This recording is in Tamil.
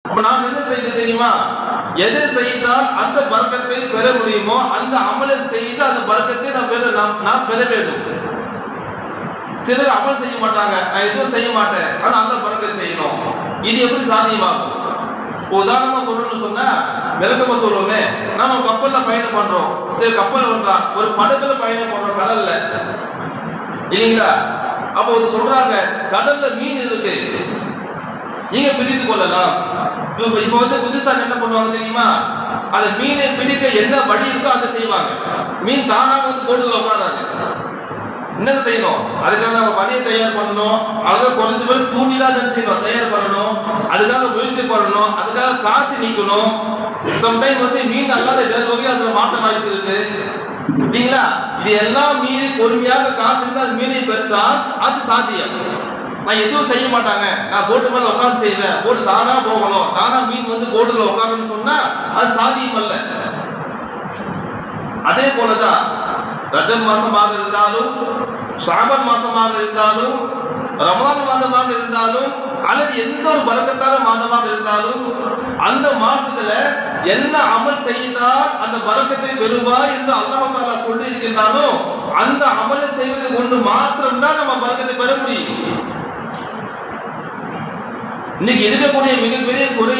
அப்ப நாம் என்ன செய்யணும் தெரியுமா? எதை செய்தால் அந்த பரக்கத்தை பெற முடியுமோ அந்த அமலை செய்து அந்த பரக்கத்தை நாம் பெற வேண்டும். சிலர் அமல் செய்ய மாட்டாங்க, நான் எதுவும் செய்ய மாட்டேன், ஆனா அந்த பரக்கத்தை செய்யணும். இது எப்படி சாத்தியமாகும்? உதாரணமா சொல்லணும்னு சொன்னா விளக்கமா சொல்லுவோமே, நம்ம கப்பல்ல பயணம் பண்றோம். சரி, கப்பல் வந்தா ஒரு படகுல பயணம் பண்றோம், கடல்ல இல்லைங்களா? அப்ப ஒரு சொல்றாங்க கடல்ல மீன் இருக்கு, நீங்க பிடித்து கொள்ளலாம். இப்ப புதுசா என்ன பண்ணுவாங்க தெரியுமா? அந்த மீனை பிடிக்க என்ன வழி இருக்கோ அதை செய்வாங்க. மீன் தானாக போட்டுல உட்காராது. என்ன செய்யணும்? அதுக்காக நம்ம வழியை தயார் பண்ணணும். அதுக்காக குறைஞ்ச பேர் தூண்டிலாம் செய்யணும், தயார் பண்ணணும். அதுக்காக முயற்சி பண்ணணும். அதுக்காக காத்து நிக்கணும். சம்டைம் மீன் அல்லாத வேற வகையா அதுல மாற்ற வாய்ப்பு இருக்கு இல்லைங்களா? இது எல்லாம் மீறி பொறுமையாக காத்திருந்து அது மீனை பெற்றால் அது சாத்தியம். நான் எதுவும் செய்ய மாட்டாங்க, நான் போட்டு மேல உட்காந்து செய்வேன், போட்டு தானா போகணும், தானா மீன் போட்டுல உட்காருன்னு சொன்னா அது சாத்தியம் அல்ல. அதே போலதான் ரஜப் மாசமாக இருந்தாலும், ஷாபன் மாசமாக இருந்தாலும், ரமலான் மாதமாக இருந்தாலும், அல்லது எந்த ஒரு பரக்கத்தான மாதமாக இருந்தாலும், அந்த மாசத்துல என்ன அமல் செய்தால் அந்த பரக்கத்தை பெறுவாய் என்று அல்லாஹ் தஆலா சொல்லி இருக்கின்றானோ அந்த அமலை செய்வது கொண்டு மாத்திரம்தான் நம்ம பரக்கத்தை பெற முடியும். இன்னைக்கு இருக்கக்கூடிய மிகப்பெரிய குறை